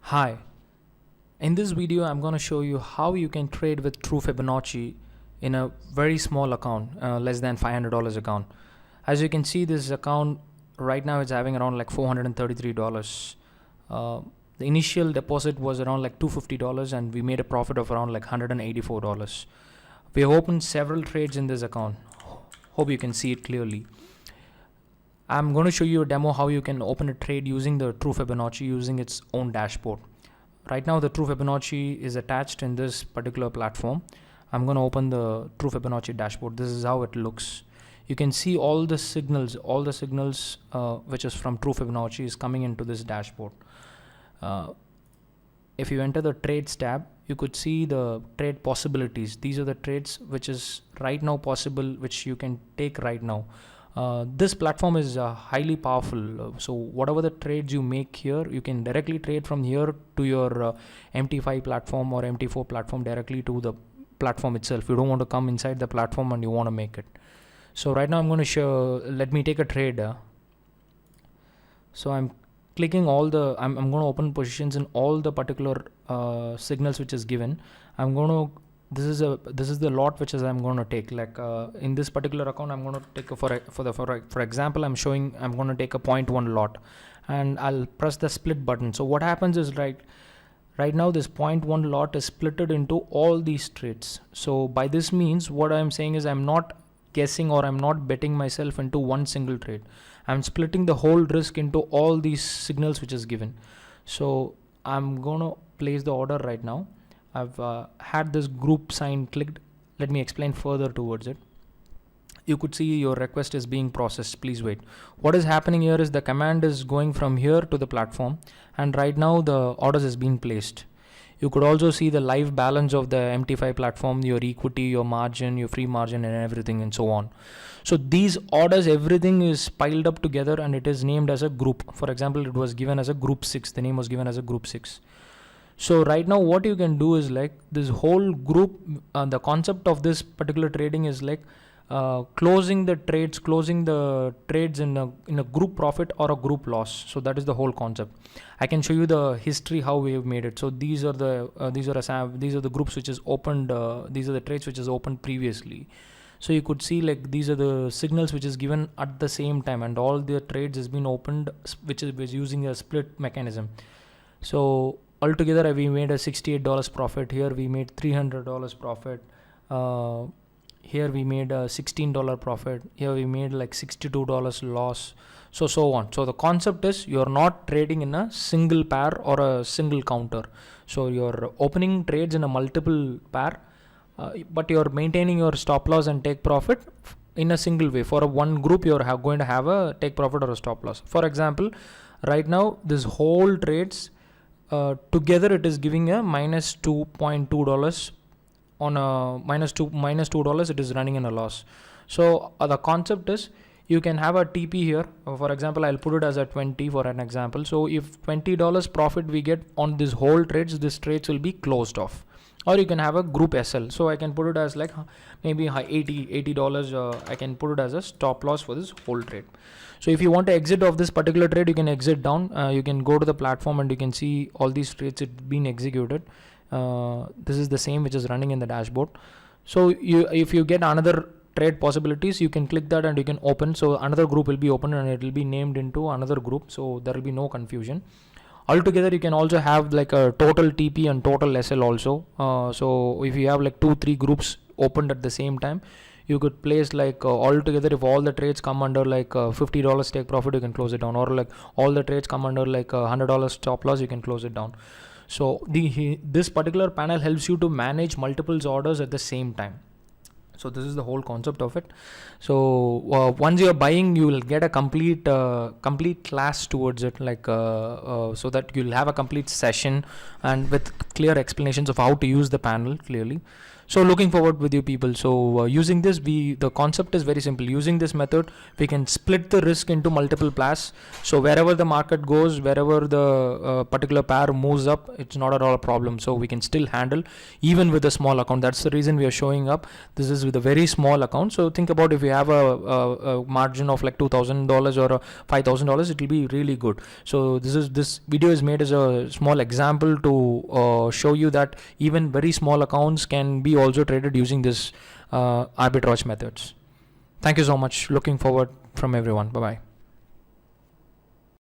Hi, in this video I'm going to show you how you can trade with true Fibonacci in a very small account, less than $500 account. As you can see, this account right now is having around like $433. The initial deposit was around like $250 and we made a profit of around like $184. We have opened several trades in this account. Hope you can see it clearly. I'm going to show you a demo how you can open a trade using the True Fibonacci using its own dashboard. Right now the True Fibonacci is attached in this particular platform. I'm going to open the True Fibonacci dashboard. This is how it looks. You can see all the signals which is from True Fibonacci is coming into this dashboard. If you enter the trades tab, you could see the trade possibilities. These are the trades which is right now possible, which you can take right now. This platform is highly powerful, so whatever the trades you make here, you can directly trade from here to your MT5 platform or MT4 platform directly to the platform itself. You don't want to come inside the platform and you want to make it. So right now I'm going to show, let me take a trade. So I'm clicking all the, I'm going to open positions in all the particular signals which is given. I'm going to, this is the lot which is I'm going to take. Like in this particular account, I'm going to take a, for example, I'm going to take a 0.1 lot, and I'll press the split button. So what happens is right now this 0.1 lot is splitted into all these trades. So by this means, what I'm saying is I'm not guessing or I'm not betting myself into one single trade. I'm splitting the whole risk into all these signals which is given. So I'm going to place the order right now. I've had this group sign clicked. Let me explain further towards it. You could see your request is being processed. Please wait. What is happening here is the command is going from here to the platform, and right now the orders is being placed. You could also see the live balance of the MT5 platform, your equity, your margin, your free margin, and everything, and so on. So these orders, everything is piled up together and it is named as a group. For example, it was given as a group 6. The name was given as a group 6. So right now what you can do is like this whole group, the concept of this particular trading is like closing the trades in a group profit or a group loss. So that is the whole concept. I can show you the history how we have made it. So these are the groups which is opened. These are the trades which is opened previously. So you could see like these are the signals which is given at the same time, and all the trades has been opened which is using a split mechanism. So altogether we made a $68 profit. Here we made $300 profit. Here we made a $16 profit. Here we made like $62 loss. So on. So the concept is you're not trading in a single pair or a single counter. So you're opening trades in a multiple pair, but you're maintaining your stop loss and take profit in a single way. For one group, you're going to have a take profit or a stop loss. For example, right now this whole trades together it is giving a minus $2.2 on a minus $2 it is running in a loss. So the concept is you can have a TP here. For example, I'll put it as a 20 for an example. So if $20 profit we get on this whole trades, this trades will be closed off. Or you can have a group SL. So I can put it as like maybe $80. I can put it as a stop loss for this whole trade. So if you want to exit of this particular trade, you can exit down. You can go to the platform and you can see all these trades it been executed. This is the same which is running in the dashboard. So if you get another trade possibilities, you can click that and you can open. So another group will be open and it will be named into another group. So there will be no confusion. Altogether, you can also have like a total TP and total SL also. So if you have like 2-3 groups opened at the same time, you could place like altogether if all the trades come under like $50 take profit, you can close it down, or like all the trades come under like $100 stop loss, you can close it down. So this particular panel helps you to manage multiple orders at the same time. So this is the whole concept of it. So once you're buying, you will get a complete class towards it, like so that you'll have a complete session and with clear explanations of how to use the panel clearly. So looking forward with you people. So using this, the concept is very simple. Using this method, we can split the risk into multiple pairs. So wherever the market goes, wherever the particular pair moves up, it's not at all a problem. So we can still handle even with a small account. That's the reason we are showing up. This is with a very small account. So think about if you have a margin of like $2,000 or $5,000, it will be really good. So this video is made as a small example to show you that even very small accounts can be also traded using this arbitrage methods. Thank you so much. Looking forward from everyone. Bye bye.